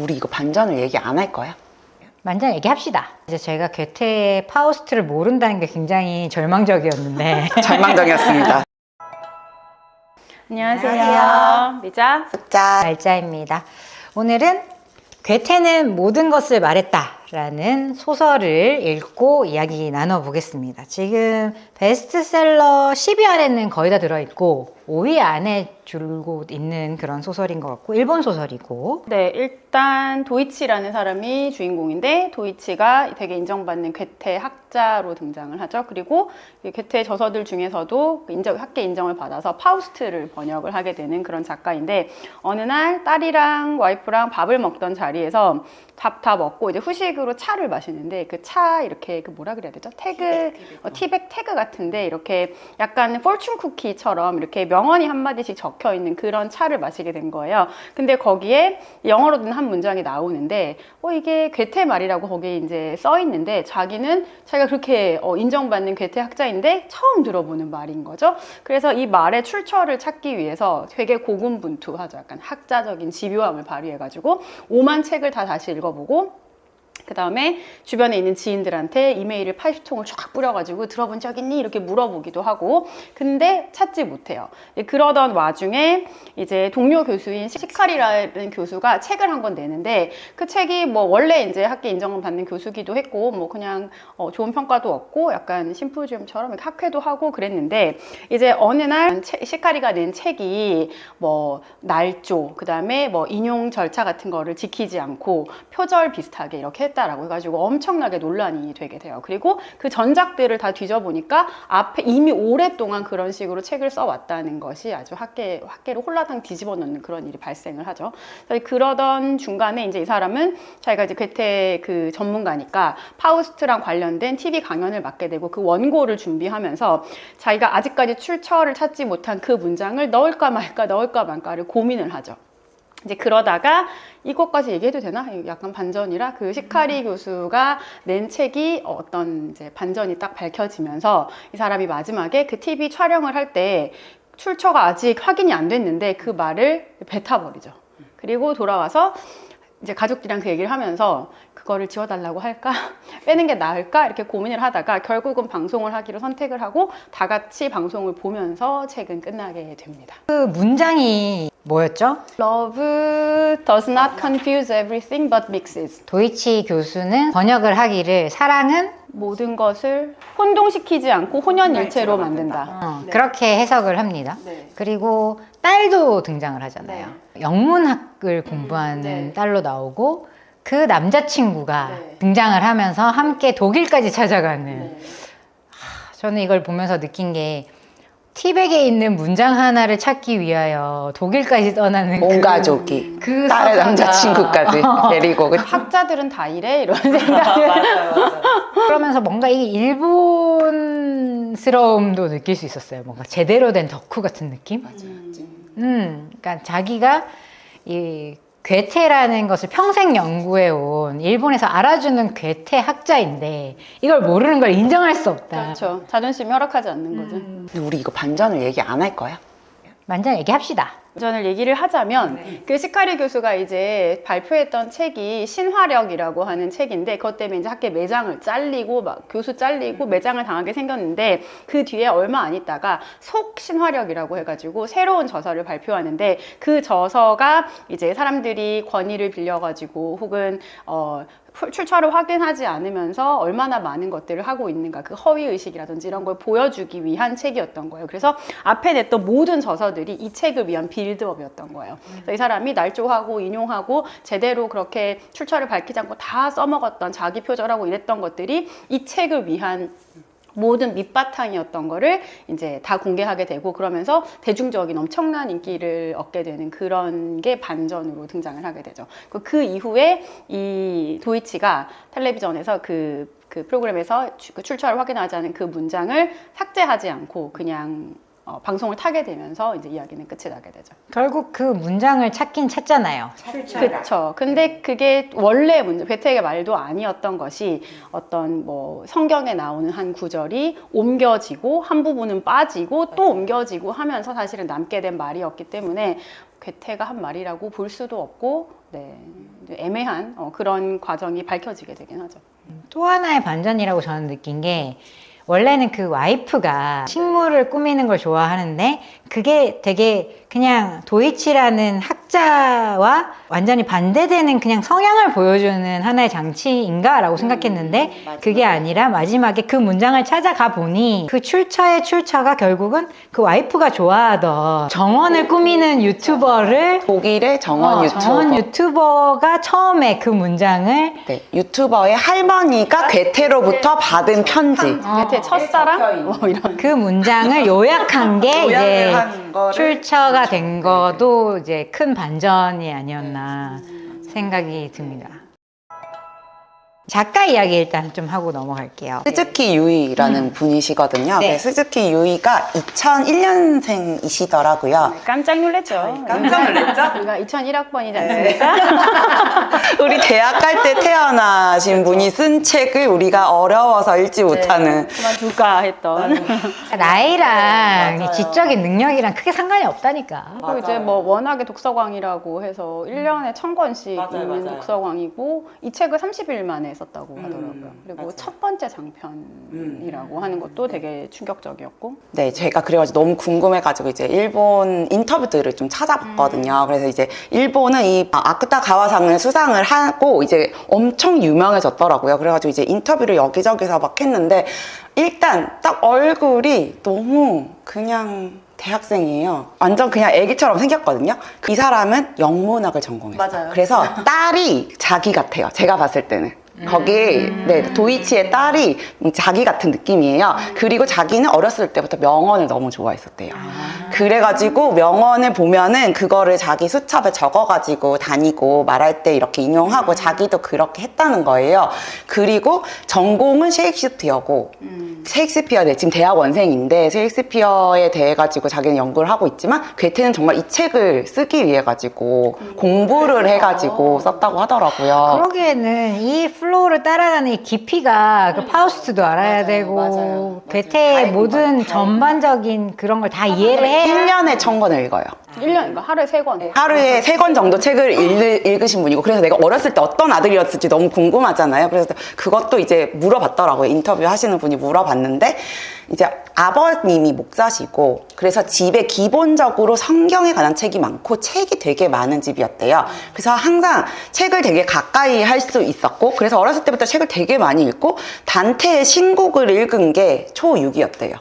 우리 이거 반전을 얘기 안 할 거야? 완전 얘기합시다. 이제 저희가 괴테의 파우스트를 모른다는 게 굉장히 절망적이었는데 절망적이었습니다. 안녕하세요. 미자. 숫자 날짜입니다. 오늘은 괴테는 모든 것을 말했다라는 소설을 읽고 이야기 나눠보겠습니다. 지금 베스트셀러 10위 안에는 거의 다 들어있고 5위 안에 줄곧 있는 그런 소설인 것 같고 일본 소설이고 네, 일단 도이치라는 사람이 주인공인데 도이치가 되게 인정받는 괴테 학자로 등장을 하죠. 그리고 이 괴테 저서들 중에서도 학계 인정을 받아서 파우스트를 번역을 하게 되는 그런 작가인데 어느 날 딸이랑 와이프랑 밥을 먹던 자리에서 밥 다 먹고 이제 후식으로 차를 마시는데 그 차 이렇게 그 뭐라 그래야 되죠? 티백 태그 같은데 이렇게 약간 fortune 쿠키처럼 이렇게 명언이 한마디씩 적혀 있는 그런 차를 마시게 된 거예요. 근데 거기에 영어로 된 한 문장이 나오는데 이게 괴테 말이라고 거기에 이제 써 있는데 자기는 자기가 그렇게 인정받는 괴테 학자인데 처음 들어보는 말인 거죠. 그래서 이 말의 출처를 찾기 위해서 되게 고군분투하죠. 약간 학자적인 집요함을 발휘해가지고 5만 책을 다 다시 읽어보고 그 다음에 주변에 있는 지인들한테 이메일을 80통을 쫙 뿌려가지고 들어본 적 있니? 이렇게 물어보기도 하고 근데 찾지 못해요. 그러던 와중에 이제 동료 교수인 시카리라는 교수가 책을 한 권 내는데 그 책이 뭐 원래 이제 학계 인정을 받는 교수기도 했고 뭐 그냥 좋은 평가도 얻고 약간 심포지엄처럼 이렇게 학회도 하고 그랬는데 이제 어느 날 시카리가 낸 책이 뭐 날조 그 다음에 뭐 인용 절차 같은 거를 지키지 않고 표절 비슷하게 이렇게 했다라고 해가지고 엄청나게 논란이 되게 돼요. 그리고 그 전작들을 다 뒤져보니까 앞에 이미 오랫동안 그런 식으로 책을 써왔다는 것이 아주 학계를 홀라당 뒤집어 놓는 그런 일이 발생을 하죠. 그러던 중간에 이제 이 사람은 자기가 이제 괴테 그 전문가니까 파우스트랑 관련된 TV 강연을 맡게 되고 그 원고를 준비하면서 자기가 아직까지 출처를 찾지 못한 그 문장을 넣을까 말까를 고민을 하죠. 이제 그러다가 이것까지 얘기해도 되나? 약간 반전이라 그 시카리 교수가 낸 책이 어떤 이제 반전이 딱 밝혀지면서 이 사람이 마지막에 그 TV 촬영을 할 때 출처가 아직 확인이 안 됐는데 그 말을 뱉어버리죠. 그리고 돌아와서 이제 가족들이랑 그 얘기를 하면서 그거를 지워달라고 할까? 빼는 게 나을까? 이렇게 고민을 하다가 결국은 방송을 하기로 선택을 하고 다 같이 방송을 보면서 책은 끝나게 됩니다. 그 문장이 뭐였죠? Love does not confuse everything but mixes. 도이치 교수는 번역을 하기를 사랑은 모든 것을 혼동시키지 않고 혼연일체로 만든다. 네. 그렇게 해석을 합니다. 네. 그리고 딸도 등장을 하잖아요. 영문학을 공부하는 네. 딸로 나오고 그 남자친구가 네. 등장을 하면서 함께 독일까지 찾아가는 네. 저는 이걸 보면서 느낀 게 티백에 있는 문장 하나를 찾기 위하여 독일까지 떠나는 온 가족이 그 딸의 서사가. 남자친구까지 데리고 학자들은 다 이래? 이런 생각을. 그러면서 뭔가 이게 일본스러움도 느낄 수 있었어요. 뭔가 제대로 된 덕후 같은 느낌? 그러니까 자기가 이 괴테라는 것을 평생 연구해온 일본에서 알아주는 괴테 학자인데 이걸 모르는 걸 인정할 수 없다. 그렇죠. 자존심이 허락하지 않는 거죠. 근데 우리 이거 반전을 얘기 안 할 거야? 완전 얘기합시다. 반전을 얘기를 하자면 그 시카리 교수가 이제 발표했던 책이 신화력이라고 하는 책인데 그것 때문에 이제 학계 매장을 잘리고 막 교수 잘리고 매장을 당하게 생겼는데 그 뒤에 얼마 안 있다가 속신화력이라고 해가지고 새로운 저서를 발표하는데 그 저서가 이제 사람들이 권위를 빌려가지고 혹은 출처를 확인하지 않으면서 얼마나 많은 것들을 하고 있는가 그 허위의식이라든지 이런 걸 보여주기 위한 책이었던 거예요. 그래서 앞에 냈던 모든 저서들이 이 책을 위한 빌드업이었던 거예요. 그래서 이 사람이 날조하고 인용하고 제대로 그렇게 출처를 밝히지 않고 다 써먹었던 자기 표절하고 이랬던 것들이 이 책을 위한 모든 밑바탕이었던 거를 이제 다 공개하게 되고 그러면서 대중적인 엄청난 인기를 얻게 되는 그런 게 반전으로 등장을 하게 되죠. 그 이후에 이 도이치가 텔레비전에서 그 프로그램에서 그 출처를 확인하지 않은 그 문장을 삭제하지 않고 그냥 방송을 타게 되면서 이제 이야기는 끝이 나게 되죠. 결국 그 문장을 찾긴 찾잖아요. 그렇죠. 근데 그게 원래 문제, 괴테의 말도 아니었던 것이 어떤 뭐 성경에 나오는 한 구절이 옮겨지고 한 부분은 빠지고 또 옮겨지고 하면서 사실은 남게 된 말이었기 때문에 괴테가 한 말이라고 볼 수도 없고, 네, 애매한 그런 과정이 밝혀지게 되긴 하죠. 또 하나의 반전이라고 저는 느낀 게 원래는 그 와이프가 식물을 꾸미는 걸 좋아하는데 그게 되게 그냥 도이치라는 학자와 완전히 반대되는 그냥 성향을 보여주는 하나의 장치인가라고 생각했는데 그게 아니라 마지막에 그 문장을 찾아가 보니 그 출처의 출처가 결국은 그 와이프가 좋아하던 정원을 꾸미는 유튜버를 독일의 정원 유튜버. 정원 유튜버가 처음에 그 문장을 네, 유튜버의 할머니가 괴테로부터 받은 편지. 괴테 첫사랑? 뭐 이런. 그 문장을 요약한 게 이제 한 거를 출처가 된 것도 이제 큰 반전이 아니었나 생각이 듭니다. 작가 이야기 일단 좀 하고 넘어갈게요. 스즈키 유이라는 분이시거든요. 네. 네, 스즈키 유이가 2001년생이시더라고요. 깜짝 놀랐죠. 깜짝 놀랐죠? 우리가 2001학번이지 않습니까? 우리 대학 갈 때 태어나신 분이 쓴 책을 우리가 어려워서 읽지 못하는. 그만둘까 했던. 나이랑 맞아요. 지적인 능력이랑 크게 상관이 없다니까. 그리고 이제 뭐 워낙에 독서광이라고 해서 1년에 1000권씩 맞아요, 읽는 맞아요. 독서광이고 이 책을 30일 만에 썼다고 하더라고요. 그리고 맞아요. 첫 번째 장편이라고 하는 것도 되게 충격적이었고. 네, 제가 그래가지고 너무 궁금해가지고 이제 일본 인터뷰들을 좀 찾아봤거든요. 그래서 이제 일본은 이 아쿠타 가와상을 수상을 하고 이제 엄청 유명해졌더라고요. 그래가지고 이제 인터뷰를 여기저기서 막 했는데 일단 딱 얼굴이 너무 그냥 대학생이에요. 완전 그냥 애기처럼 생겼거든요. 이 사람은 영문학을 전공했어요. 맞아요. 그래서 딸이 자기 같아요. 제가 봤을 때는. 거기 네, 도이치의 딸이 자기 같은 느낌이에요. 그리고 자기는 어렸을 때부터 명언을 너무 좋아했었대요. 그래가지고 명언을 보면은 그거를 자기 수첩에 적어가지고 다니고 말할 때 이렇게 인용하고 자기도 그렇게 했다는 거예요. 그리고 전공은 셰익스피어고 셰익스피어 지금 대학원생인데 셰익스피어에 대해 가지고 자기는 연구를 하고 있지만 괴테는 정말 이 책을 쓰기 위해 가지고 공부를 해가지고 썼다고 하더라고요. 그러기에는 이 플로우를 따라가는 이 깊이가 그 파우스트도 알아야 맞아요, 되고 맞아요. 괴테의 다 모든 읽어요. 전반적인 그런 걸 다 이해를 해야 1년에 1000권을 읽어요. 1년, 그러니까 하루에 3권. 하루에 3권 정도 책을 읽으신 분이고, 그래서 내가 어렸을 때 어떤 아들이었을지 너무 궁금하잖아요. 그래서 그것도 이제 물어봤더라고요. 인터뷰 하시는 분이 물어봤는데, 이제 아버님이 목사시고, 그래서 집에 기본적으로 성경에 관한 책이 많고, 책이 되게 많은 집이었대요. 그래서 항상 책을 되게 가까이 할 수 있었고, 그래서 어렸을 때부터 책을 되게 많이 읽고, 단테의 신곡을 읽은 게 초6이었대요.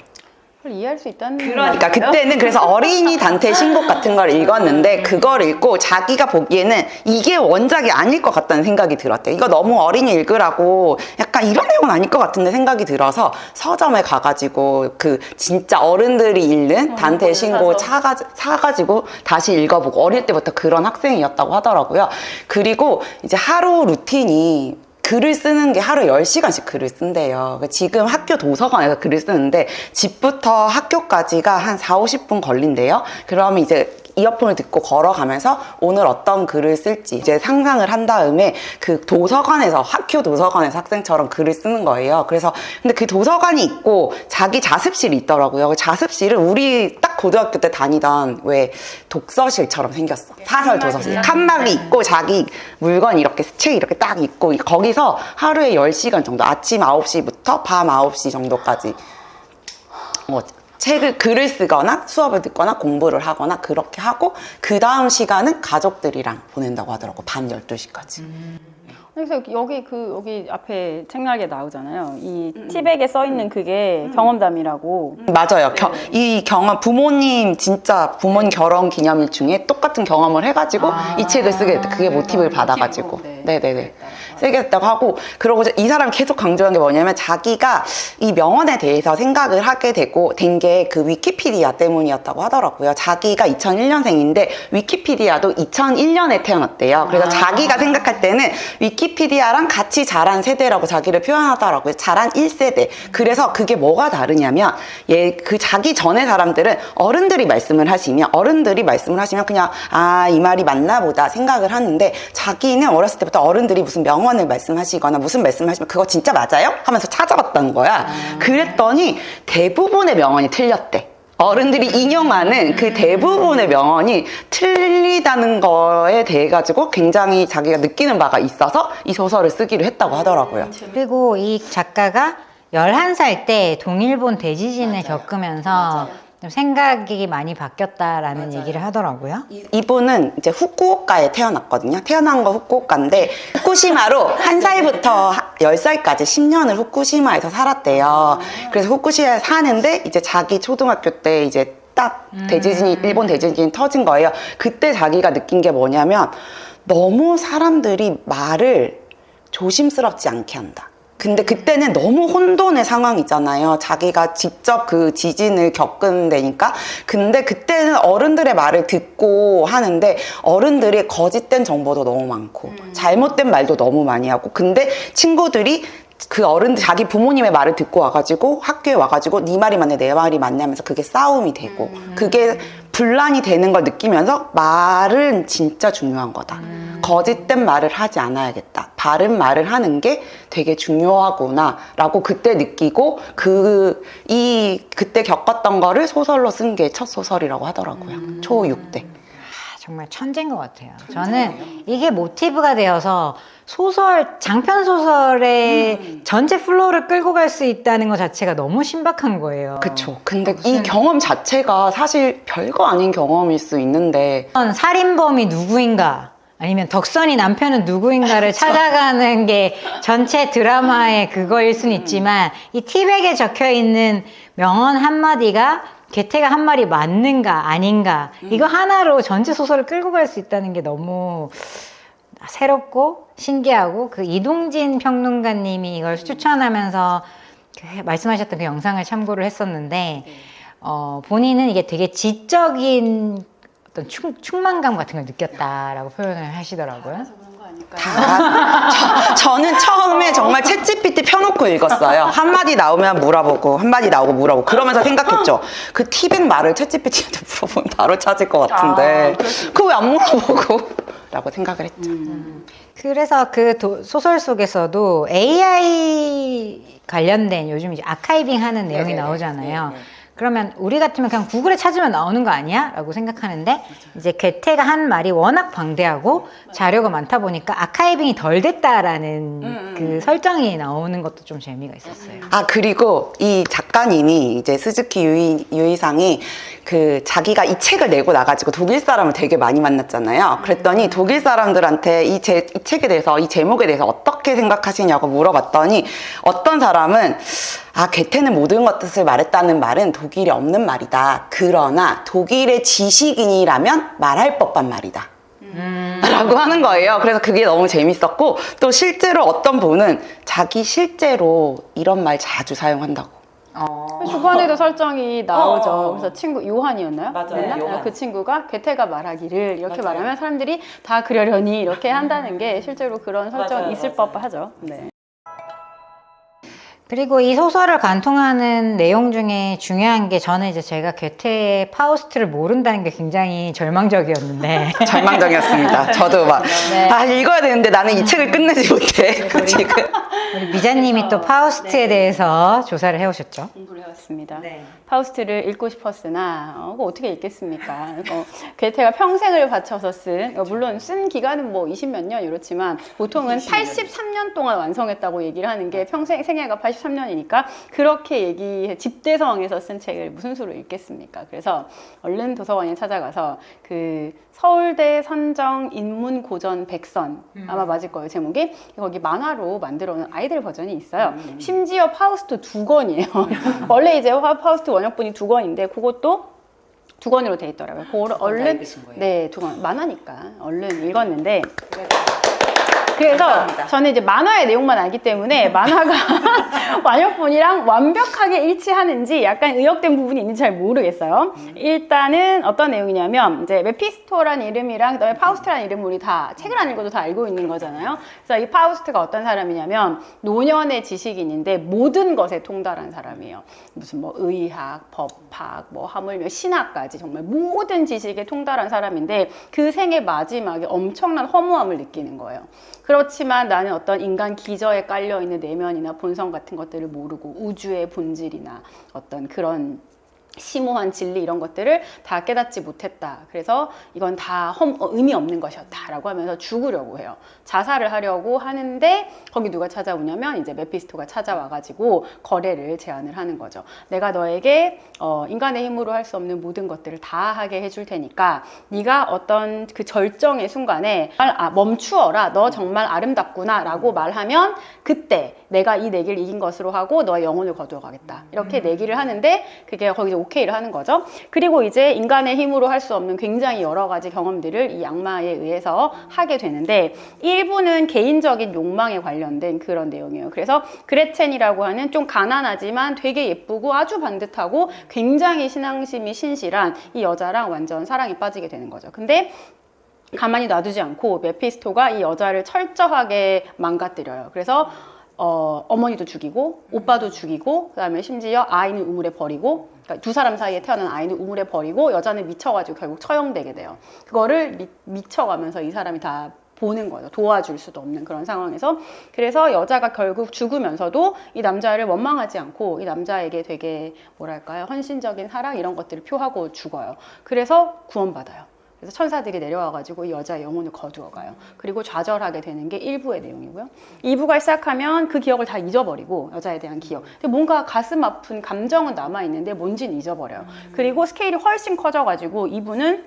그걸 이해할 수 있다는 그러니까 건가요? 그때는 그래서 어린이 단테의 신곡 같은 걸 읽었는데 그걸 읽고 자기가 보기에는 이게 원작이 아닐 것 같다는 생각이 들었대요. 이거 너무 어린이 읽으라고 약간 이런 내용은 아닐 것 같은데 생각이 들어서 서점에 가가지고 그 진짜 어른들이 읽는 단테의 신곡을 사가지고 다시 읽어보고 어릴 때부터 그런 학생이었다고 하더라고요. 그리고 이제 하루 루틴이 글을 쓰는 게 하루에 10시간씩 글을 쓴대요. 지금 학교 도서관에서 글을 쓰는데 집부터 학교까지가 한 40-50분 걸린대요. 그러면 이제 이어폰을 듣고 걸어가면서 오늘 어떤 글을 쓸지 이제 상상을 한 다음에 그 도서관에서 학교 도서관에서 학생처럼 글을 쓰는 거예요. 그래서 근데 그 도서관이 있고 자기 자습실이 있더라고요. 그 자습실은 우리 딱 고등학교 때 다니던 왜 독서실처럼 생겼어. 사설 도서실. 칸막이 있고 자기 물건 이렇게 책 이렇게 딱 있고 거기서 하루에 10시간 정도 아침 9시부터 밤 9시 정도까지 글을 쓰거나 수업을 듣거나 공부를 하거나 그렇게 하고 그 다음 시간은 가족들이랑 보낸다고 하더라고. 밤 12시까지. 그래서 여기 앞에 책날개 나오잖아요. 이 티백에 써 있는 그게 경험담이라고. 맞아요. 이 경험 부모님 결혼 기념일 중에 똑같은 경험을 해가지고 이 책을 쓰게 됐대. 그게 모티브를 받아가지고. 네. 네네네. 세게 했다고 하고, 그러고 이 사람이 계속 강조한 게 뭐냐면 자기가 이 명언에 대해서 생각을 하게 된 게 그 위키피디아 때문이었다고 하더라고요. 자기가 2001년생인데 위키피디아도 2001년에 태어났대요. 그래서 자기가 생각할 때는 위키피디아랑 같이 자란 세대라고 자기를 표현하더라고요. 자란 1세대. 그래서 그게 뭐가 다르냐면 그 자기 전에 사람들은 어른들이 말씀을 하시면 그냥 이 말이 맞나 보다 생각을 하는데, 자기는 어렸을 때부터 어른들이 무슨 명언을 말씀하시거나 무슨 말씀을 하시면 그거 진짜 맞아요? 하면서 찾아봤다는 거야. 그랬더니 대부분의 명언이 틀렸대. 어른들이 인용하는 그 대부분의 명언이 틀리다는 거에 대해 가지고 굉장히 자기가 느끼는 바가 있어서 이 소설을 쓰기로 했다고 하더라고요. 그리고 이 작가가 11살 때 동일본 대지진을 겪으면서 좀 생각이 많이 바뀌었다라는 얘기를 하더라고요. 이분은 이제 후쿠오카에 태어났거든요. 태어난 거 후쿠오카인데 후쿠시마로 1살부터 10살까지 10년을 후쿠시마에서 살았대요. 그래서 후쿠시마에 사는데 이제 자기 초등학교 때 이제 딱 일본 대지진이 터진 거예요. 그때 자기가 느낀 게 뭐냐면 너무 사람들이 말을 조심스럽지 않게 한다. 근데 그때는 너무 혼돈의 상황이잖아요. 자기가 직접 그 지진을 겪은 데니까. 근데 그때는 어른들의 말을 듣고 하는데 어른들이 거짓된 정보도 너무 많고 잘못된 말도 너무 많이 하고, 근데 친구들이 그 자기 부모님의 말을 듣고 와가지고 학교에 와가지고 네 말이 맞네 내 말이 맞네 하면서 그게 싸움이 되고 그게 분란이 되는 걸 느끼면서 말은 진짜 중요한 거다. 거짓된 말을 하지 않아야겠다. 바른 말을 하는 게 되게 중요하구나 라고 그때 느끼고 그때 겪었던 거를 소설로 쓴 게 첫 소설이라고 하더라고요. 초6 때. 정말 천재인 것 같아요. 저는 이게 모티브가 되어서 장편 소설의 전체 플로우를 끌고 갈 수 있다는 것 자체가 너무 신박한 거예요. 그쵸. 근데 이 경험 자체가 사실 별거 아닌 경험일 수 있는데, 살인범이 누구인가 아니면 덕선이 남편은 누구인가를 찾아가는 게 전체 드라마의 그거일 수는 있지만 이 티백에 적혀 있는 명언 한마디가 괴테가 한 말이 맞는가 아닌가 이거 하나로 전체 소설을 끌고 갈 수 있다는 게 너무 새롭고 신기하고, 그 이동진 평론가님이 이걸 추천하면서 말씀하셨던 그 영상을 참고를 했었는데 본인은 이게 되게 지적인 어떤 충만감 같은 걸 느꼈다라고 표현을 하시더라고요. 저는 처음에 정말 챗GPT 펴놓고 읽었어요. 한마디 나오면 물어보고 한마디 나오고 물어보고 그러면서 생각했죠. 그 티백 말을 챗GPT한테 물어보면 바로 찾을 것 같은데 그거 왜 안 물어보고 라고 생각을 했죠. 그래서 그 소설 속에서도 AI 관련된 요즘 이제 아카이빙 하는 내용이 나오잖아요. 그러면 우리 같으면 그냥 구글에 찾으면 나오는 거 아니야? 라고 생각하는데 이제 괴테가 한 말이 워낙 방대하고 자료가 많다 보니까 아카이빙이 덜 됐다라는 그 설정이 나오는 것도 좀 재미가 있었어요. 그리고 이 작가님이 이제 스즈키 유이상이 자기가 이 책을 내고 나가지고 독일 사람을 되게 많이 만났잖아요. 그랬더니 독일 사람들한테 이 책에 대해서, 이 제목에 대해서 어떻게 생각하시냐고 물어봤더니 어떤 사람은 괴테는 모든 것을 말했다는 말은 독일에 없는 말이다. 그러나 독일의 지식인이라면 말할 법한 말이다. 라고 하는 거예요. 그래서 그게 너무 재밌었고, 또 실제로 어떤 분은 자기 실제로 이런 말 자주 사용한다고. 주변에도 설정이 나오죠. 그래서 친구 요한이었나요? 맞아요. 요한. 그 친구가 괴테가 말하기를 이렇게 말하면 사람들이 다 그러려니 이렇게 한다는 게 실제로 그런 설정이 있을 법하죠. 네. 그리고 이 소설을 관통하는 내용 중에 중요한 게, 저는 이제 제가 괴테의 파우스트를 모른다는 게 굉장히 절망적이었는데 절망적이었습니다. 저도 읽어야 되는데 나는 이 책을 끝내지 못해. 지금. 우리 미자님이 또 파우스트에 대해서 조사를 해오셨죠? 공부를 해왔습니다. 파우스트를 읽고 싶었으나 어떻게 읽겠습니까? 괴테가 평생을 바쳐서 물론 쓴 기간은 뭐 20몇 년 이렇지만 보통은 83년 동안 완성했다고 얘기를 하는 게 생애가 83년이니까 그렇게 집대성에서 쓴 책을 무슨 수로 읽겠습니까? 그래서 얼른 도서관에 찾아가서 서울대 선정 인문 고전 백선 아마 맞을 거예요, 제목이. 거기 만화로 만들어 놓은 아이들 버전이 있어요. 심지어 파우스트 2권이에요. 원래 이제 파우스트 원역본이 2권인데 그것도 2권으로 돼 있더라고요. 그거를 얼른, 네, 2권 만화니까 얼른 읽었는데 그래서 감사합니다. 저는 이제 만화의 내용만 알기 때문에 만화가 완역본이랑 완벽하게 일치하는지 약간 의역된 부분이 있는지 잘 모르겠어요. 일단은 어떤 내용이냐면 이제 메피스토라는 이름이랑 그다음에 파우스트라는 이름을 우리 다 책을 안 읽어도 다 알고 있는 거잖아요. 그래서 이 파우스트가 어떤 사람이냐면 노년의 지식인인데 모든 것에 통달한 사람이에요. 무슨 뭐 의학, 법학, 뭐 하물며 신학까지 정말 모든 지식에 통달한 사람인데 그 생의 마지막에 엄청난 허무함을 느끼는 거예요. 그렇지만 나는 어떤 인간 기저에 깔려있는 내면이나 본성 같은 것들을 모르고 우주의 본질이나 어떤 그런 심오한 진리 이런 것들을 다 깨닫지 못했다. 그래서 이건 다 의미 없는 것이었다 라고 하면서 죽으려고 해요. 자살을 하려고 하는데 거기 누가 찾아오냐면 이제 메피스토가 찾아와가지고 거래를 제안을 하는 거죠. 내가 너에게 인간의 힘으로 할 수 없는 모든 것들을 다 하게 해줄 테니까 네가 어떤 그 절정의 순간에 멈추어라. 너 정말 아름답구나 라고 말하면 그때 내가 이 내기를 이긴 것으로 하고 너의 영혼을 거두어 가겠다. 이렇게 내기를 하는데 그게 거기서 오케이를 하는 거죠. 그리고 이제 인간의 힘으로 할 수 없는 굉장히 여러 가지 경험들을 이 악마에 의해서 하게 되는데 일부는 개인적인 욕망에 관련된 그런 내용이에요. 그래서 그레첸이라고 하는 좀 가난하지만 되게 예쁘고 아주 반듯하고 굉장히 신앙심이 신실한 이 여자랑 완전 사랑에 빠지게 되는 거죠. 근데 가만히 놔두지 않고 메피스토가 이 여자를 철저하게 망가뜨려요. 그래서 어머니도 죽이고 오빠도 죽이고 그다음에 심지어 아이는 우물에 버리고 그러니까 두 사람 사이에 태어난 아이는 우물에 버리고 여자는 미쳐가지고 결국 처형되게 돼요. 그거를 미쳐가면서 이 사람이 다 보는 거죠. 도와줄 수도 없는 그런 상황에서. 그래서 여자가 결국 죽으면서도 이 남자를 원망하지 않고 이 남자에게 되게 뭐랄까요, 헌신적인 사랑 이런 것들을 표하고 죽어요. 그래서 구원받아요. 그래서 천사들이 내려와가지고 이 여자의 영혼을 거두어가요. 그리고 좌절하게 되는 게 1부의 내용이고요. 2부가 시작하면 그 기억을 다 잊어버리고 여자에 대한 기억. 근데 뭔가 가슴 아픈 감정은 남아있는데 뭔지는 잊어버려요. 그리고 스케일이 훨씬 커져가지고 2부는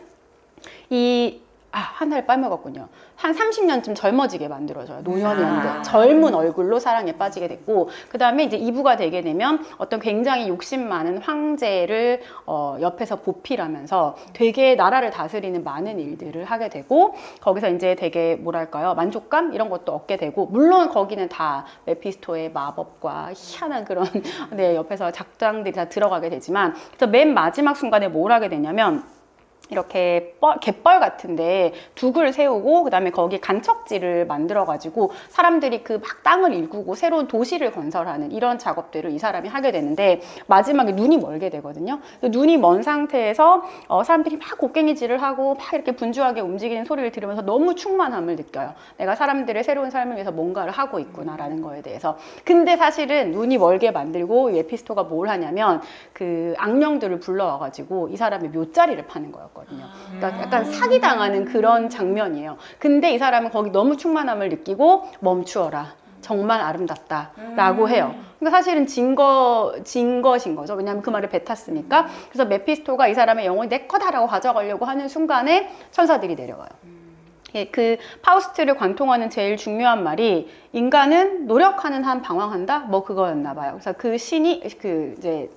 한 살 빠먹었군요. 한 30년쯤 젊어지게 만들어져요. 노년이었는데 젊은 얼굴로 사랑에 빠지게 됐고 그 다음에 이제 2부가 되게 되면 어떤 굉장히 욕심 많은 황제를 옆에서 보필하면서 되게 나라를 다스리는 많은 일들을 하게 되고 거기서 이제 되게 뭐랄까요, 만족감 이런 것도 얻게 되고 물론 거기는 다 메피스토의 마법과 희한한 그런 네, 옆에서 작장들이 다 들어가게 되지만 그래서 맨 마지막 순간에 뭘 하게 되냐면 이렇게 갯벌 같은데 둑을 세우고 그다음에 거기 간척지를 만들어 가지고 사람들이 그 막 땅을 일구고 새로운 도시를 건설하는 이런 작업들을 이 사람이 하게 되는데 마지막에 눈이 멀게 되거든요. 눈이 먼 상태에서 사람들이 막 곡괭이질을 하고 막 이렇게 분주하게 움직이는 소리를 들으면서 너무 충만함을 느껴요. 내가 사람들의 새로운 삶을 위해서 뭔가를 하고 있구나라는 거에 대해서. 근데 사실은 눈이 멀게 만들고 메피스토가 뭘 하냐면 그 악령들을 불러와 가지고 이 사람의 묘자리를 파는 거예요. 그러니까 약간 사기당하는 그런 장면이에요. 근데 이 사람은 거기 너무 충만함을 느끼고 멈추어라. 정말 아름답다. 라고 해요. 그러니까 사실은 진 것인 거죠. 왜냐하면 그 말을 뱉었으니까. 그래서 메피스토가 이 사람의 영혼이 내 거다라고 가져가려고 하는 순간에 천사들이 내려와요. 그 파우스트를 관통하는 제일 중요한 말이 인간은 노력하는 한 방황한다? 뭐 그거였나 봐요. 그래서 그 신이 이제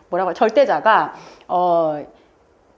뭐라고 절대자가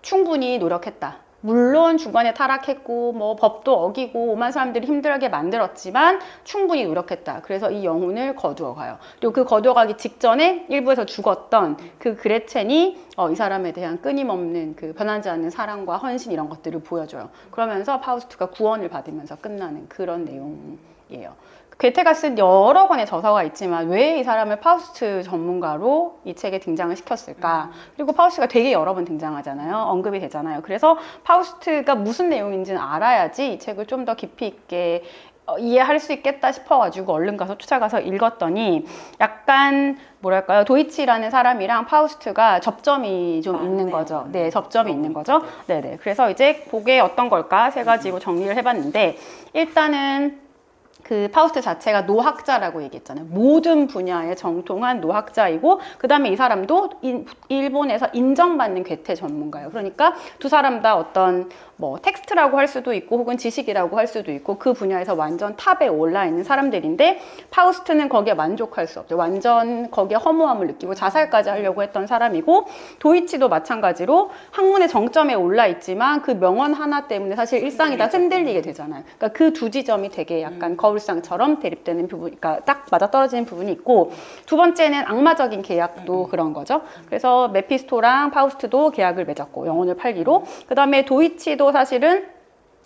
충분히 노력했다. 물론 중간에 타락했고 뭐 법도 어기고 오만 사람들이 힘들게 만들었지만 충분히 노력했다. 그래서 이 영혼을 거두어 가요. 그리고 그 거두어 가기 직전에 일부에서 죽었던 그 그레첸이 이 사람에 대한 끊임없는 그 변하지 않는 사랑과 헌신 이런 것들을 보여줘요. 그러면서 파우스트가 구원을 받으면서 끝나는 그런 내용이에요. 괴테가 쓴 여러 권의 저서가 있지만 왜 이 사람을 파우스트 전문가로 이 책에 등장을 시켰을까? 그리고 파우스트가 되게 여러 번 등장하잖아요. 언급이 되잖아요. 그래서 파우스트가 무슨 내용인지는 알아야지 이 책을 좀 더 깊이 있게 이해할 수 있겠다 싶어가지고 얼른 가서 찾아가서 읽었더니 약간 뭐랄까요, 도이치라는 사람이랑 파우스트가 접점이 좀 있는 거죠. 네, 접점이 있는 거죠. 네네. 그래서 이제 그게 어떤 걸까 세 가지로 정리를 해봤는데 일단은 그 파우스트 자체가 노학자라고 얘기했잖아요. 모든 분야에 정통한 노학자이고 그 다음에 이 사람도 일본에서 인정받는 괴테 전문가예요. 그러니까 두 사람 다 어떤 뭐 텍스트라고 할 수도 있고 혹은 지식이라고 할 수도 있고 그 분야에서 완전 탑에 올라 있는 사람들인데 파우스트는 거기에 만족할 수 없죠. 완전 거기에 허무함을 느끼고 자살까지 하려고 했던 사람이고 도이치도 마찬가지로 학문의 정점에 올라 있지만 그 명언 하나 때문에 사실 일상이 다 흔들리게 되잖아요. 그러니까 그 두 지점이 되게 약간 거울상처럼 대립되는 부분, 그러니까 딱 맞아떨어지는 부분이 있고, 두 번째는 악마적인 계약도 그런 거죠. 그래서 메피스토랑 파우스트도 계약을 맺었고 영혼을 팔기로. 그 다음에 도이치도 사실은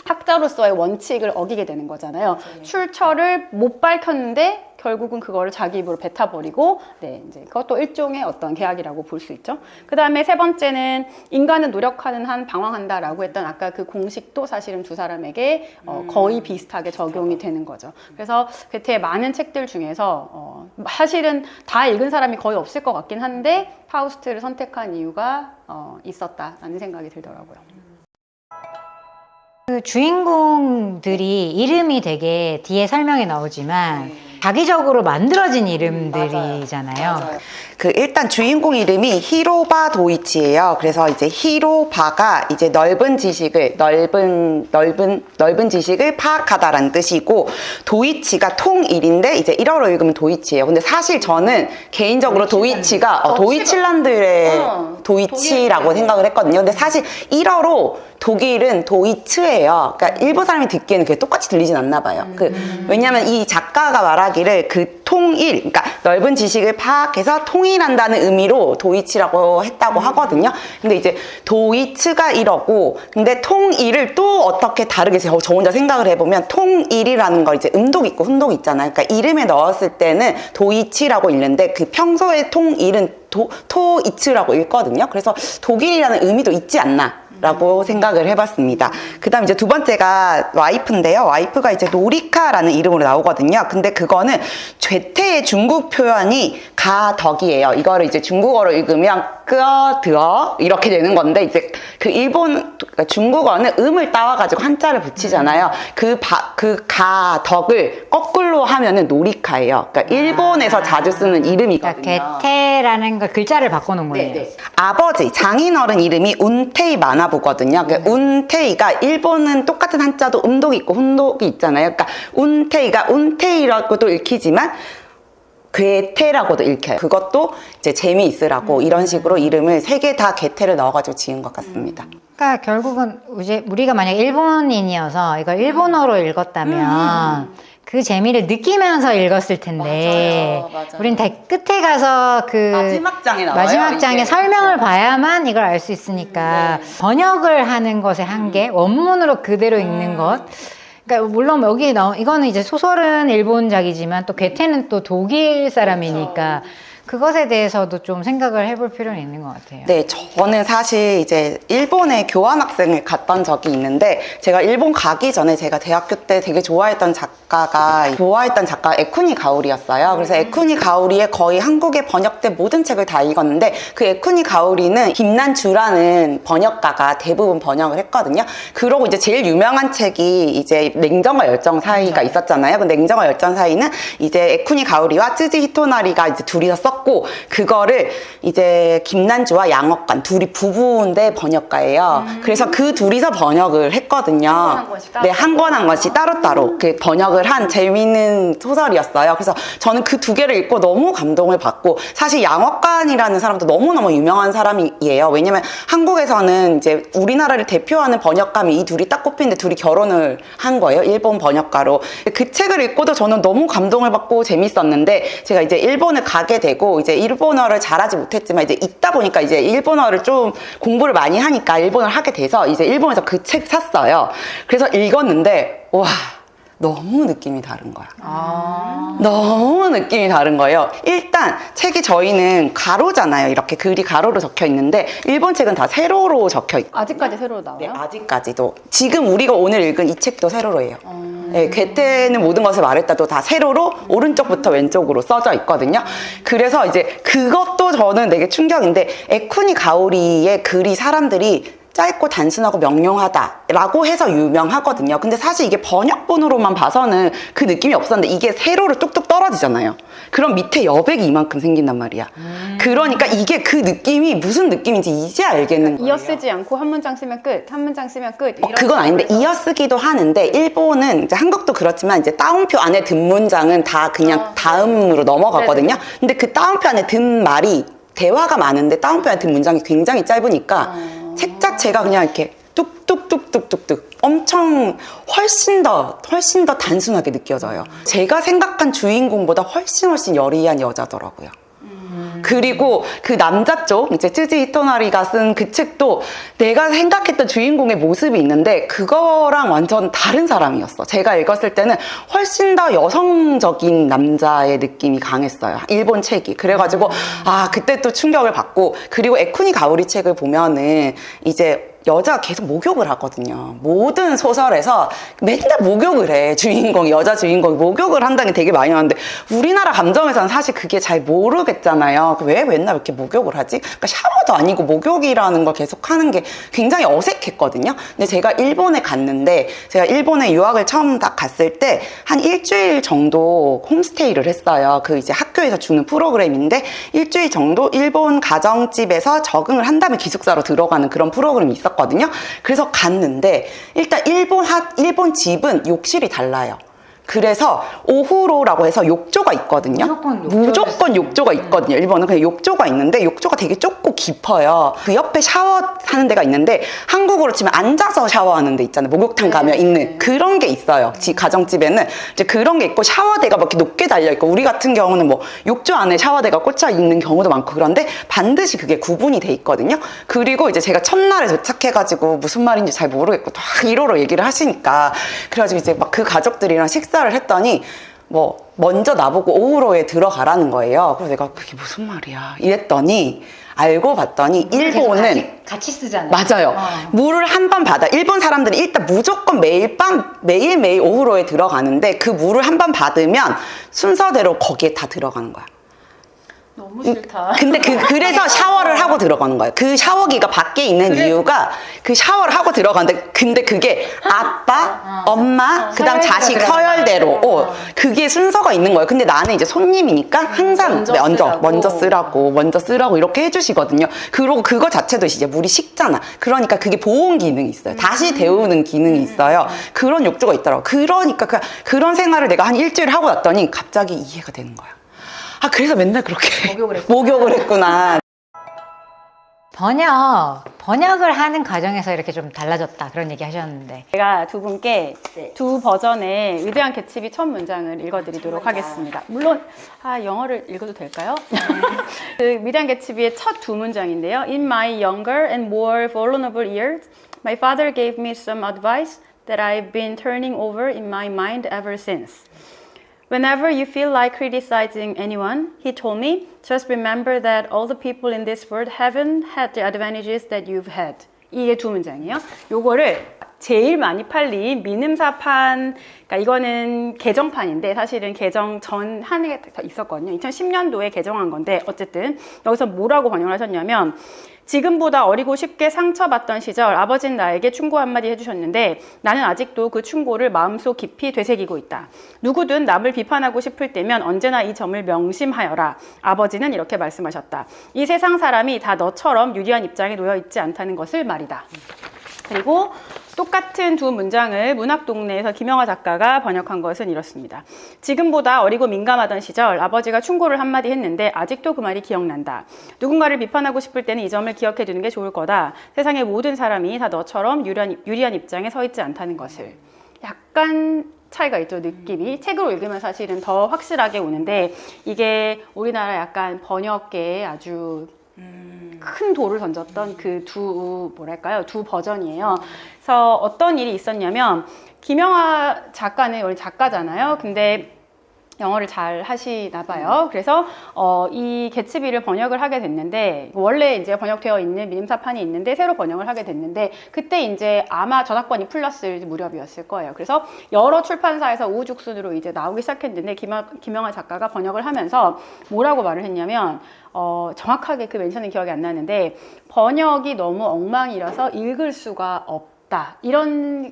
학자로서의 원칙을 어기게 되는 거잖아요. 출처를 못 밝혔는데 결국은 그거를 자기 입으로 뱉어버리고, 네, 이제 그것도 일종의 어떤 계약이라고 볼 수 있죠. 그 다음에 세 번째는 인간은 노력하는 한 방황한다라고 했던 아까 그 공식도 사실은 두 사람에게 거의 비슷하게 적용이 되는 거죠. 그래서 괴테의 많은 책들 중에서 사실은 다 읽은 사람이 거의 없을 것 같긴 한데 파우스트를 선택한 이유가 있었다라는 생각이 들더라고요. 그 주인공들이 이름이 되게 뒤에 설명에 나오지만 자기적으로 만들어진 이름들이잖아요. 그 일단 주인공 이름이 히로바 도이치예요. 그래서 이제 히로바가 이제 넓은 지식을 파악하다라는 뜻이고, 도이치가 통일인데 이제 일어로 읽으면 도이치예요. 근데 사실 저는 개인적으로 도이치가 도이칠란드의 도이치라고 생각을 했거든요. 근데 사실 일어로 독일은 도이츠예요. 그러니까 일본 사람이 듣기에는 그게 똑같이 들리진 않나 봐요. 왜냐면 이 작가가 말하기를 그 통일, 그러니까 넓은 지식을 파악해서 통일한다는 의미로 도이치라고 했다고 하거든요. 근데 이제 도이츠가 일어고, 근데 통일을 또 어떻게 다르게 저 혼자 생각을 해보면, 통일이라는 걸 이제 음독 있고 훈독 있잖아요. 그러니까 이름에 넣었을 때는 도이치라고 읽는데 그 평소에 통일은 토이츠라고 읽거든요. 그래서 독일이라는 의미도 있지 않나 라고 생각을 해봤습니다. 그 다음 이제 두 번째가 와이프인데요. 와이프가 이제 노리카라는 이름으로 나오거든요. 근데 그거는 죄태의 중국 표현이 가덕이에요. 이거를 이제 중국어로 읽으면 끄어드어 이렇게 되는 건데, 이제 그 그러니까 중국어는 음을 따와가지고 한자를 붙이잖아요. 그 가덕을 거꾸로 하면은 노리카예요. 그러니까 일본에서 자주 쓰는 이름이거든요. 그러니까 괴테라는 걸 글자를 바꿔놓은 거예요. 네. 아버지, 장인어른 이름이 운테이 마나부거든요. 그러니까 운테이가 일본은 똑같은 한자도 음독이 있고 훈독이 있잖아요. 그러니까 운테이가 운테이라고도 읽히지만 괴테라고도 읽혀요. 그것도 이제 재미있으라고 이런 식으로 이름을 세 개 다 괴테를 넣어가지고 지은 것 같습니다. 그러니까 결국은 이제 우리가 만약 일본인이어서 이걸 일본어로 읽었다면 그 재미를 느끼면서 읽었을 텐데, 맞아요. 우린 끝에 가서 그 마지막 장에 나와요. 마지막 장에 이게. 설명을 봐야만 이걸 알 수 있으니까 번역을 하는 것의 한계, 원문으로 그대로 읽는 것. 그러니까 물론 여기 이거는 이제 소설은 일본작이지만 또 괴테는 또 독일 사람이니까 그것에 대해서도 좀 생각을 해볼 필요는 있는 것 같아요. 네, 저는 사실 이제 일본에 교환학생을 갔던 적이 있는데, 제가 일본 가기 전에 제가 대학교 때 되게 좋아했던 작가 에쿠니 가오리였어요. 그래서 에쿠니 가오리의 거의 한국에 번역된 모든 책을 다 읽었는데, 그 에쿠니 가오리는 김난주라는 번역가가 대부분 번역을 했거든요. 그러고 이제 제일 유명한 책이 이제 냉정과 열정 사이가 있었잖아요. 그 냉정과 열정 사이는 이제 에쿠니 가오리와 쯔지 히토나리가 이제 둘이서 썼고, 그거를 이제 김난주와 양억관 둘이 부부인데 번역가예요. 그래서 그 둘이서 번역을 했거든요. 한 권 한 권씩 따로따로 그 번역을 한 재미있는 소설이었어요. 그래서 저는 그 두 개를 읽고 너무 감동을 받고, 사실 양억관이라는 사람도 너무너무 유명한 사람이에요. 왜냐면 한국에서는 이제 우리나라를 대표하는 번역가면 이 둘이 딱 꼽히는데 둘이 결혼을 한 거예요. 일본 번역가로. 그 책을 읽고도 저는 너무 감동을 받고 재밌었는데, 제가 이제 일본을 가게 되고 이제 일본어를 잘하지 못했지만 이제 있다 보니까 이제 일본어를 좀 공부를 많이 하니까 일본어를 하게 돼서 이제 일본에서 그 책 샀어요. 그래서 읽었는데 와, 너무 느낌이 다른 거야. 너무 느낌이 다른 거예요. 일단 책이 저희는 가로잖아요. 이렇게 글이 가로로 적혀 있는데 일본 책은 다 세로로 적혀 있고. 아직까지 세로로 나와요? 네, 아직까지도. 지금 우리가 오늘 읽은 이 책도 세로로예요. 네, 괴테는 모든 것을 말했다도 다 세로로 오른쪽부터 왼쪽으로 써져 있거든요. 그래서 이제 그것도 저는 되게 충격인데, 에쿠니 가오리의 글이 사람들이 짧고 단순하고 명료하다라고 해서 유명하거든요. 근데 사실 이게 번역본으로만 봐서는 그 느낌이 없었는데, 이게 세로로 뚝뚝 떨어지잖아요. 그럼 밑에 여백이 이만큼 생긴단 말이야. 그러니까 이게 그 느낌이 무슨 느낌인지 이제 알겠는 거예요. 이어쓰지 않고 한 문장 쓰면 끝, 한 문장 쓰면 끝. 이런 그건 아닌데 식으로 해서. 이어쓰기도 하는데, 일본은 이제 한국도 그렇지만 이제 따옴표 안에 든 문장은 다 그냥 다음으로 넘어가거든요. 네네. 근데 그 따옴표 안에 든 말이 대화가 많은데 따옴표 안에 든 문장이 굉장히 짧으니까 책 자체가 그냥 이렇게 뚝뚝뚝뚝뚝뚝 엄청 훨씬 더 단순하게 느껴져요. 제가 생각한 주인공보다 훨씬 여리한 여자더라고요. 그리고 그 남자 쪽 이제 쯔지 히토나리가 쓴 그 책도 내가 생각했던 주인공의 모습이 있는데 그거랑 완전 다른 사람이었어. 제가 읽었을 때는 훨씬 더 여성적인 남자의 느낌이 강했어요. 일본 책이. 그래가지고 그때 또 충격을 받고, 그리고 에쿠니 가오리 책을 보면은 이제 여자가 계속 목욕을 하거든요. 모든 소설에서 맨날 목욕을 해. 여자 주인공이 목욕을 한다는 게 되게 많이 나오는데 우리나라 감정에서는 사실 그게 잘 모르겠잖아요. 왜 맨날 이렇게 목욕을 하지? 그러니까 샤워도 아니고 목욕이라는 걸 계속 하는 게 굉장히 어색했거든요. 근데 제가 일본에 갔는데, 제가 일본에 유학을 처음 딱 갔을 때 한 일주일 정도 홈스테이를 했어요. 그 이제 학교에서 주는 프로그램인데 일주일 정도 일본 가정집에서 적응을 한 다음에 기숙사로 들어가는 그런 프로그램이 있었거든요. 그래서 갔는데 일단 일본 집은 욕실이 달라요. 그래서 오후로라고 해서 욕조가 있거든요. 무조건 욕조가 있거든요. 일본은 그냥 욕조가 있는데 욕조가 되게 좁고 깊어요. 그 옆에 샤워하는 데가 있는데 한국으로 치면 앉아서 샤워하는 데 있잖아요. 목욕탕 가면 있는 그런 게 있어요. 가정집에는 이제 그런 게 있고 샤워대가 막 이렇게 높게 달려 있고, 우리 같은 경우는 뭐 욕조 안에 샤워대가 꽂혀 있는 경우도 많고 그런데 반드시 그게 구분이 돼 있거든요. 그리고 이제 제가 첫날에 도착해가지고 무슨 말인지 잘 모르겠고 다 일어로 얘기를 하시니까, 그래가지고 이제 막 그 가족들이랑 식사를 했더니 먼저 나보고 오후로에 들어가라는 거예요. 그래서 내가 그게 무슨 말이야 이랬더니 알고 봤더니 일본은 같이 쓰잖아요. 맞아요. 물을 한 번 받아. 일본 사람들은 일단 무조건 매일매일 오후로에 들어가는데 그 물을 한 번 받으면 순서대로 거기에 다 들어가는 거야. 너무 싫다. 근데 그래서 샤워를 하고 들어가는 거예요. 그 샤워기가 밖에 있는 이유가 그 샤워를 하고 들어가는데, 근데 그게 아빠, 엄마, 그다음 자식 서열대로 그게 순서가 있는 거예요. 근데 나는 이제 손님이니까 항상 먼저 쓰라고 이렇게 해주시거든요. 그리고 그거 자체도 이제 물이 식잖아. 그러니까 그게 보온 기능이 있어요. 다시 데우는 기능이 있어요. 그런 욕조가 있더라고. 그러니까 그런 생활을 내가 한 일주일 하고 났더니 갑자기 이해가 되는 거야. 그래서 맨날 그렇게 목욕을 했구나. 번역을 하는 과정에서 이렇게 좀 달라졌다, 그런 얘기 하셨는데. 제가 두 분께 두 버전의 위대한 개츠비 첫 문장을 읽어드리도록 하겠습니다. 물론 영어를 읽어도 될까요? 그 위대한 개츠비의 첫 두 문장인데요. In my younger and more vulnerable years, my father gave me some advice that I've been turning over in my mind ever since. Whenever you feel like criticizing anyone, he told me, just remember that all the people in this world haven't had the advantages that you've had. 이게 두 문장이에요. 요거를 제일 많이 팔린 민음사판, 그러니까 이거는 개정판인데 사실은 개정 전 한 해 있었거든요. 2010년도에 개정한 건데, 어쨌든 여기서 뭐라고 번역을 하셨냐면, 지금보다 어리고 쉽게 상처받던 시절 아버지는 나에게 충고 한마디 해주셨는데 나는 아직도 그 충고를 마음속 깊이 되새기고 있다. 누구든 남을 비판하고 싶을 때면 언제나 이 점을 명심하여라. 아버지는 이렇게 말씀하셨다. 이 세상 사람이 다 너처럼 유리한 입장에 놓여 있지 않다는 것을 말이다. 그리고 똑같은 두 문장을 문학동네에서 김영하 작가가 번역한 것은 이렇습니다. 지금보다 어리고 민감하던 시절 아버지가 충고를 한마디 했는데 아직도 그 말이 기억난다. 누군가를 비판하고 싶을 때는 이 점을 기억해 두는 게 좋을 거다. 세상의 모든 사람이 다 너처럼 유리한 입장에 서 있지 않다는 것을. 약간 차이가 있죠, 느낌이. 책으로 읽으면 사실은 더 확실하게 오는데, 이게 우리나라 약간 번역계에 아주 큰 돌을 던졌던 그 두 버전이에요. 그래서 어떤 일이 있었냐면, 김영하 작가는 원래 작가잖아요. 근데 영어를 잘 하시나 봐요. 그래서 이 개츠비를 번역을 하게 됐는데, 원래 이제 번역되어 있는 민음사판이 있는데 새로 번역을 하게 됐는데, 그때 이제 아마 저작권이 풀렸을 무렵이었을 거예요. 그래서 여러 출판사에서 우후죽순으로 이제 나오기 시작했는데, 김영하 작가가 번역을 하면서 뭐라고 말을 했냐면, 정확하게 그 멘션은 기억이 안 나는데, 번역이 너무 엉망이라서 읽을 수가 없다.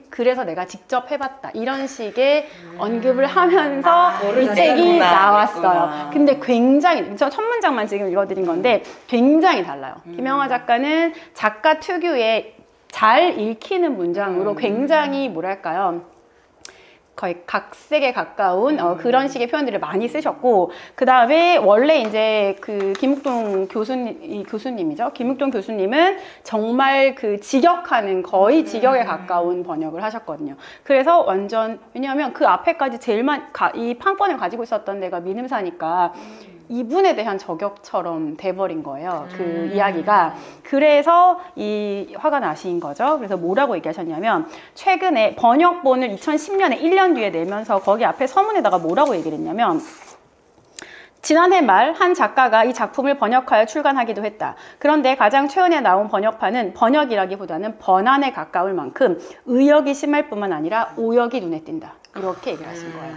그래서 내가 직접 해봤다. 이런 식의 언급을 하면서 이 책이 나왔어요. 근데 굉장히, 저 첫 문장만 지금 읽어드린 건데 굉장히 달라요. 김영하 작가는 작가 특유의 잘 읽히는 문장으로 굉장히 뭐랄까요, 거의 각색에 가까운 그런 식의 표현들을 많이 쓰셨고, 그 다음에 원래 이제 그 김욱동 교수님이죠. 김욱동 교수님은 정말 그 직역하는 거의 직역에 가까운 번역을 하셨거든요. 그래서 완전, 왜냐하면 그 앞에까지 이 판권을 가지고 있었던 데가 민음사니까 이분에 대한 저격처럼 돼버린 거예요. 그 이야기가. 그래서 이 화가 나신 거죠. 그래서 뭐라고 얘기하셨냐면, 최근에 번역본을 2010년에 1년 뒤에 내면서 거기 앞에 서문에다가 뭐라고 얘기를 했냐면, 지난해 말 한 작가가 이 작품을 번역하여 출간하기도 했다. 그런데 가장 최근에 나온 번역판은 번역이라기보다는 번안에 가까울 만큼 의역이 심할 뿐만 아니라 오역이 눈에 띈다. 이렇게 얘기를 하신 거예요.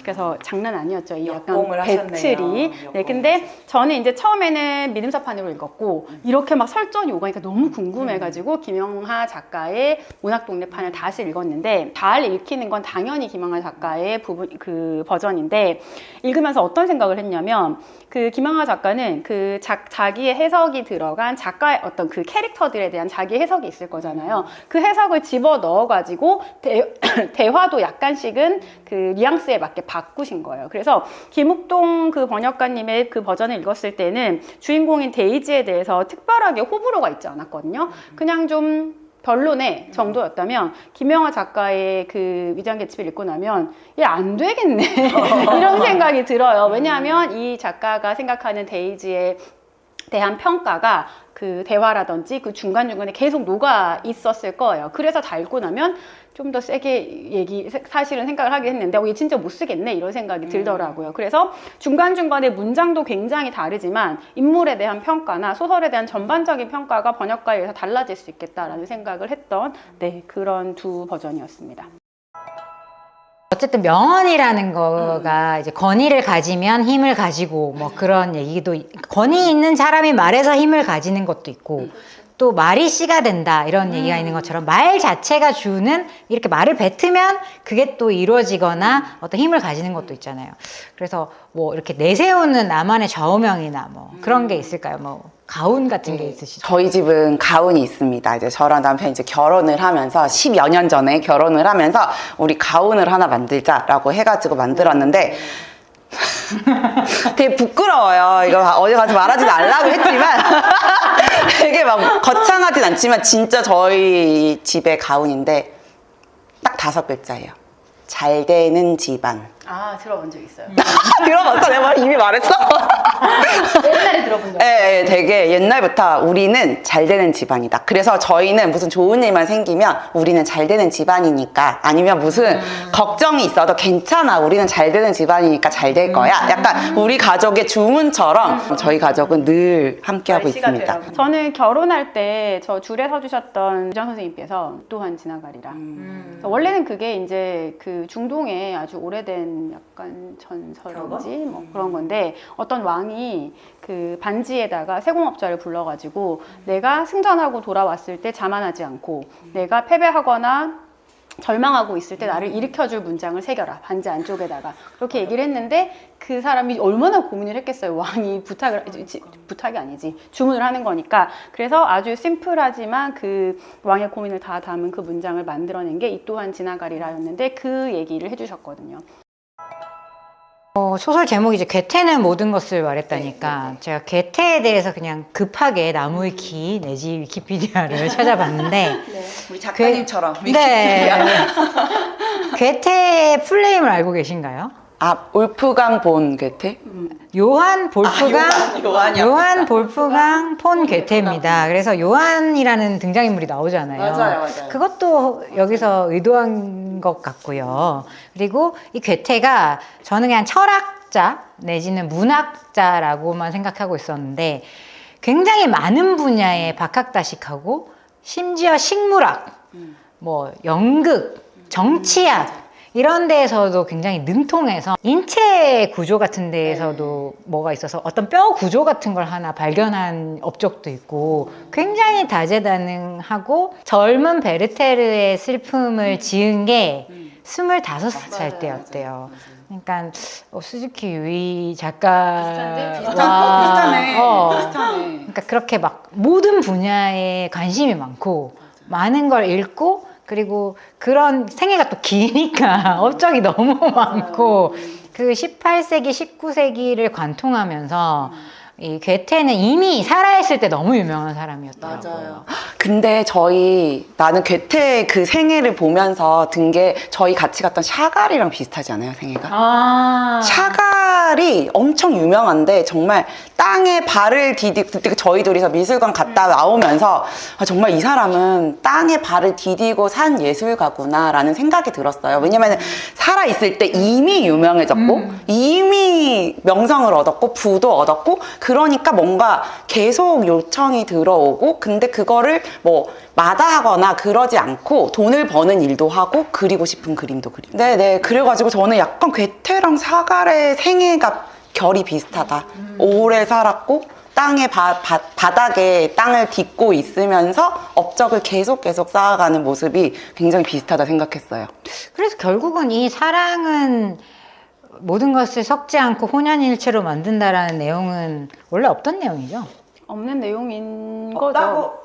그래서 장난 아니었죠. 이 약간 역공을 배틀이. 네, 근데 저는 이제 처음에는 믿음사판으로 읽었고, 이렇게 막 설전이 오가니까 너무 궁금해가지고 김영하 작가의 문학동네판을 다시 읽었는데, 잘 읽히는 건 당연히 김영하 작가의 그 버전인데, 읽으면서 어떤 생각을 했냐면, 그 김영하 작가는 그 자기의 해석이 들어간 작가의 어떤 그 캐릭터들에 대한 자기 해석이 있을 거잖아요. 그 해석을 집어 넣어가지고 대화도 약간씩은 그 뉘앙스에 맞게 바꾸신 거예요. 그래서 김욱동 그 번역가님의 그 버전을 읽었을 때는 주인공인 데이지에 대해서 특별하게 호불호가 있지 않았거든요. 그냥 좀 별로네 정도였다면, 김영하 작가의 그 위장개집을 읽고 나면 얘 안 되겠네 이런 생각이 들어요. 왜냐하면 이 작가가 생각하는 데이지에 대한 평가가 그 대화라든지 그 중간중간에 계속 녹아 있었을 거예요. 그래서 다 읽고 나면 좀 더 세게 사실은 생각을 하긴 했는데, 얘 진짜 못 쓰겠네 이런 생각이 들더라고요. 그래서 중간중간에 문장도 굉장히 다르지만 인물에 대한 평가나 소설에 대한 전반적인 평가가 번역가에 의해서 달라질 수 있겠다라는 생각을 했던, 네, 그런 두 버전이었습니다. 어쨌든 명언이라는 거가 이제 권위를 가지면 힘을 가지고 뭐 그런 얘기도, 권위 있는 사람이 말해서 힘을 가지는 것도 있고, 또 말이 씨가 된다 이런 얘기가 있는 것처럼 말 자체가 주는, 이렇게 말을 뱉으면 그게 또 이루어지거나 어떤 힘을 가지는 것도 있잖아요. 그래서 뭐 이렇게 내세우는 나만의 좌우명이나 뭐 그런 게 있을까요? 뭐 가훈 같은 게 있으시죠? 저희 집은 가훈이 있습니다. 이제 저랑 남편이 이제 결혼을 하면서 10여 년 전에 결혼을 하면서 우리 가훈을 하나 만들자라고 해가지고 만들었는데, 되게 부끄러워요. 이거 어디 가서 말하지 말라고 했지만 되게 막 거창하진 않지만 진짜 저희 집의 가훈인데 딱 5글자예요. 잘 되는 집안. 아, 들어본 적 있어요. 들어봤어? 내가 이미 말했어? 옛날에 들어본 적 있어요. 네, 되게 옛날부터 우리는 잘 되는 집안이다. 그래서 저희는 무슨 좋은 일만 생기면 우리는 잘 되는 집안이니까, 아니면 무슨 걱정이 있어도 괜찮아, 우리는 잘 되는 집안이니까 잘 될 거야. 약간 우리 가족의 주문처럼 저희 가족은 늘 함께하고 있습니다. 되라고. 저는 결혼할 때 저 줄에 서주셨던 유정 선생님께서 또한 지나가리라. 그래서 원래는 그게 이제 그 중동에 아주 오래된 약간 전설인지 뭐 그런 건데, 어떤 왕이 그 반지에다가 세공업자를 불러가지고 내가 승전하고 돌아왔을 때 자만하지 않고 내가 패배하거나 절망하고 있을 때 나를 일으켜줄 문장을 새겨라, 반지 안쪽에다가. 그렇게 얘기를 했는데 그 사람이 얼마나 고민을 했겠어요. 왕이 부탁이 아니지, 주문을 하는 거니까. 그래서 아주 심플하지만 그 왕의 고민을 다 담은 그 문장을 만들어낸 게 이 또한 지나가리라였는데, 그 얘기를 해주셨거든요. 소설 제목이 이제 괴테는 모든 것을 말했다니까, 제가 괴테에 대해서 그냥 급하게 나무위키 내지 위키피디아를 찾아봤는데, 우리 작가님처럼 네. 괴테의 풀네임을 알고 계신가요? 아, 울프강 본 괴테? 요한 볼프강, 요한이요. 볼프강 폰 괴테입니다. 그래서 요한이라는 등장인물이 나오잖아요. 맞아요. 그것도 여기서 의도한 것 같고요. 그리고 이 괴테가 저는 그냥 철학자 내지는 문학자라고만 생각하고 있었는데, 굉장히 많은 분야에 박학다식하고, 심지어 식물학, 뭐 연극, 정치학 이런 데에서도 굉장히 능통해서, 인체 구조 같은 데에서도 뭐가 있어서 어떤 뼈 구조 같은 걸 하나 발견한 업적도 있고, 굉장히 다재다능하고, 젊은 베르테르의 슬픔을 지은 게 25살 때였대요. 그러니까 스즈키 유이 작가와 비슷하네. 그러니까 그렇게 막 모든 분야에 관심이 많고, 많은 걸 읽고, 그리고 그런 생애가 또 기니까 업적이 너무 많고 그 18세기, 19세기를 관통하면서 이 괴테는 이미 살아있을 때 너무 유명한 사람이었더라고요. 근데 나는 괴테 그 생애를 보면서 든 게 저희 같이 갔던 샤갈이랑 비슷하지 않아요, 생애가? 아. 샤갈이 엄청 유명한데 정말 땅에 발을 디디고 그때 저희 둘이서 미술관 갔다 나오면서 아, 정말 이 사람은 땅에 발을 디디고 산 예술가구나 라는 생각이 들었어요. 왜냐면 살아있을 때 이미 유명해졌고 이미 명성을 얻었고 부도 얻었고 그러니까 뭔가 계속 요청이 들어오고 근데 그거를 뭐 마다하거나 그러지 않고 돈을 버는 일도 하고 그리고 싶은 그림도 그리고 네네 그래가지고 저는 약간 괴테랑 샤갈의 생애가 결이 비슷하다. 오래 살았고 땅에 바닥에 땅을 딛고 있으면서 업적을 계속 쌓아가는 모습이 굉장히 비슷하다 생각했어요. 그래서 결국은 이 사랑은 모든 것을 섞지 않고 혼연일체로 만든다라는 내용은 원래 없던 내용이죠. 없는 내용인 거죠.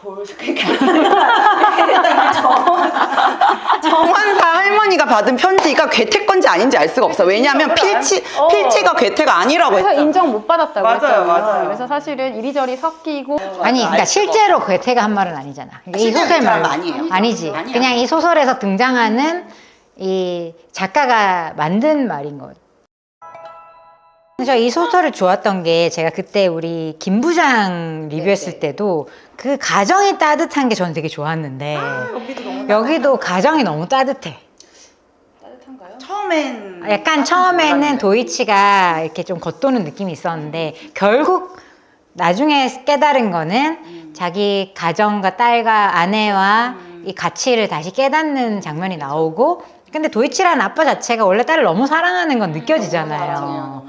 정환사 할머니가 받은 편지가 괴테 건지 아닌지 알 수가 없어. 왜냐하면 필치가 괴테가 아니라고 그래서 했잖아. 인정 못 받았다고 맞아요, 했잖아요. 맞아요. 그래서 사실은 이리저리 섞이고 아니, 그러니까 실제로 괴테가 한 말은 아니잖아. 이 실제로 소설 그 사람 말고 아니에요. 아니지. 아니야. 그냥 이 소설에서 등장하는 이 작가가 만든 말인 거예요. 저 이 소설을 좋았던 게 제가 그때 우리 김 부장 리뷰했을 때도 그 가정이 따뜻한 게 저는 되게 좋았는데 여기도 가정이 너무 따뜻해. 따뜻한가요? 처음엔 약간 처음에는 도이치가 이렇게 좀 겉도는 느낌이 있었는데 결국 나중에 깨달은 거는 자기 가정과 딸과 아내와 이 가치를 다시 깨닫는 장면이 나오고 근데 도이치라는 아빠 자체가 원래 딸을 너무 사랑하는 건 느껴지잖아요.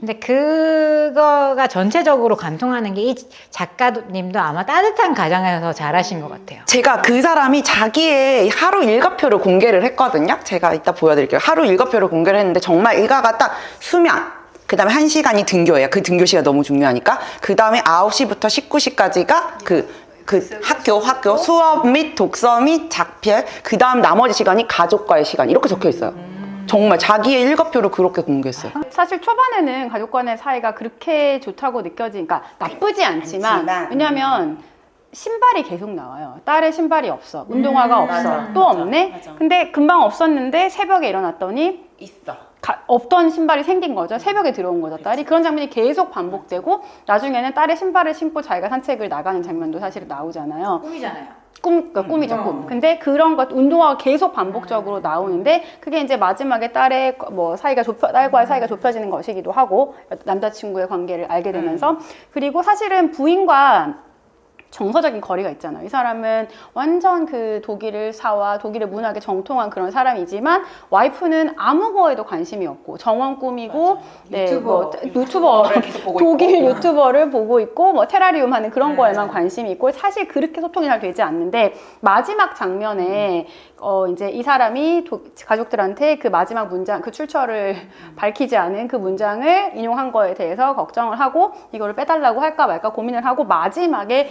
근데 그거가 전체적으로 관통하는 게 이 작가님도 아마 따뜻한 가정에서 잘하신 것 같아요. 제가 그 사람이 자기의 하루 일과표를 공개를 했거든요. 제가 이따 보여드릴게요. 하루 일과표를 공개를 했는데 정말 일과가 딱 수면 그 다음에 1시간이 등교예요. 그 등교 시간 너무 중요하니까. 그 다음에 9시부터 19시까지가 그 학교 수업 및 독서 및 작별 그 다음 나머지 시간이 가족과의 시간 이렇게 적혀 있어요. 정말 자기의 일과표를 그렇게 공개했어요. 사실 초반에는 가족 간의 사이가 그렇게 좋다고 느껴지니까 나쁘지 않지만 왜냐면 신발이 계속 나와요. 딸의 신발이 없어. 운동화가 없어. 맞아. 또 없네? 맞아. 근데 금방 없었는데 새벽에 일어났더니 있어. 없던 신발이 생긴 거죠. 새벽에 들어온 거죠, 딸이. 그런 장면이 계속 반복되고 나중에는 딸의 신발을 신고 자기가 산책을 나가는 장면도 사실 나오잖아요. 꿈이잖아요. 그러니까 꿈이죠, 꿈. 근데 그런 것, 운동화가 계속 반복적으로 나오는데 그게 이제 마지막에 딸의 뭐 딸과의 사이가 좁혀지는 것이기도 하고 남자친구의 관계를 알게 되면서 그리고 사실은 부인과 정서적인 거리가 있잖아요. 이 사람은 완전 그 독일을 사와 독일의 문학에 정통한 그런 사람이지만 와이프는 아무 거에도 관심이 없고 정원 꾸미고 네, 유튜버 독일 유튜버를 보고 있고 뭐 테라리움 하는 그런 거에만 관심이 있고 사실 그렇게 소통이 잘 되지 않는데 마지막 장면에 이제 이 사람이 가족들한테 그 마지막 문장, 그 출처를 밝히지 않은 그 문장을 인용한 거에 대해서 걱정을 하고 이거를 빼달라고 할까 말까 고민을 하고 마지막에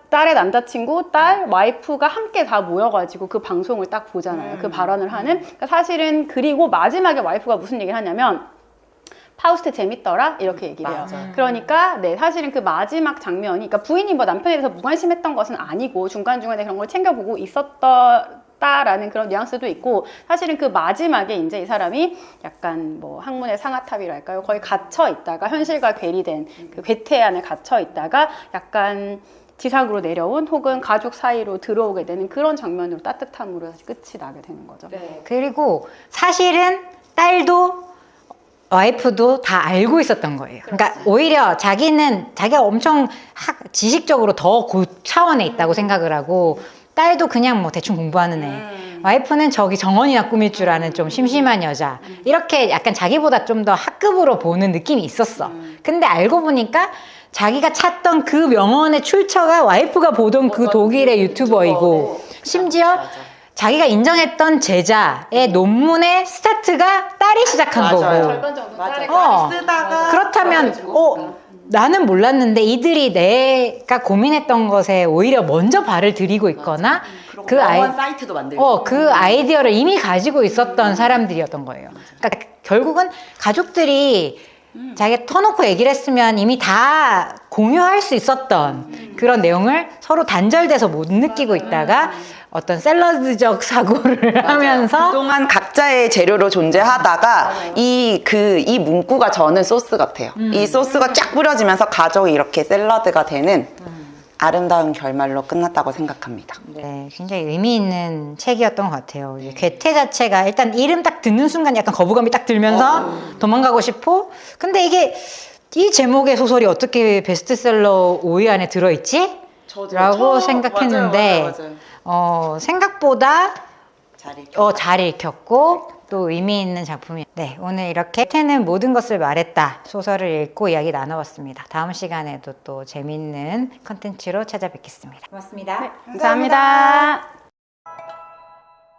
딸의 남자친구, 딸, 와이프가 함께 다 모여가지고 그 방송을 딱 보잖아요. 그 발언을 하는. 그러니까 사실은 그리고 마지막에 와이프가 무슨 얘기를 하냐면 파우스트 재밌더라? 이렇게 얘기를 해요. 그러니까, 네, 사실은 그 마지막 장면이, 그러니까 부인이 뭐 남편에 대해서 무관심했던 것은 아니고 중간중간에 그런 걸 챙겨보고 있었다라는 그런 뉘앙스도 있고, 사실은 그 마지막에 이제 이 사람이 약간 뭐 학문의 상아탑이랄까요? 거의 gat혀 있다가 현실과 괴리된 그 괴테 안에 갇혀 있다가 약간 지상으로 내려온 혹은 가족 사이로 들어오게 되는 그런 장면으로 따뜻함으로 끝이 나게 되는 거죠. 네. 그리고 사실은 딸도 와이프도 다 알고 있었던 거예요. 그러니까 오히려 자기가 엄청 지식적으로 더 고차원에 있다고 생각을 하고 딸도 그냥 뭐 대충 공부하는 애. 와이프는 저기 정원이나 꾸밀 줄 아는 좀 심심한 여자. 이렇게 약간 자기보다 좀 더 학급으로 보는 느낌이 있었어. 근데 알고 보니까 자기가 찾던 그 명언의 출처가 와이프가 보던 그 독일의 유튜버이고 심지어 자기가 인정했던 제자의 논문의 스타트가 딸이 시작한 거고. 절반 정도 딸이 쓰다가 그렇다면 나는 몰랐는데 이들이 내가 고민했던 것에 오히려 먼저 발을 들이고 있거나 그 사이트도 만들고 그 아이디어를 이미 가지고 있었던 사람들이었던 거예요. 그러니까 결국은 가족들이 자기가 터놓고 얘기를 했으면 이미 다 공유할 수 있었던 그런 내용을 서로 단절돼서 못 느끼고 있다가 어떤 샐러드적 사고를 하면서 그동안 각자의 재료로 존재하다가 이 문구가 저는 소스 같아요. 이 소스가 쫙 뿌려지면서 가족이 이렇게 샐러드가 되는 아름다운 결말로 끝났다고 생각합니다. 네, 굉장히 의미 있는 책이었던 것 같아요. 이제 괴테 자체가 일단 이름 딱 듣는 순간 약간 거부감이 딱 들면서 도망가고 싶어. 근데 이 제목의 소설이 어떻게 베스트셀러 5위 안에 들어있지? 라고 생각했는데 생각보다 잘 읽혔고 또 의미 있는 작품이. 네, 오늘 이렇게 괴테는 모든 것을 말했다 소설을 읽고 이야기 나눠봤습니다. 다음 시간에도 또 재밌는 컨텐츠로 찾아뵙겠습니다. 고맙습니다. 감사합니다.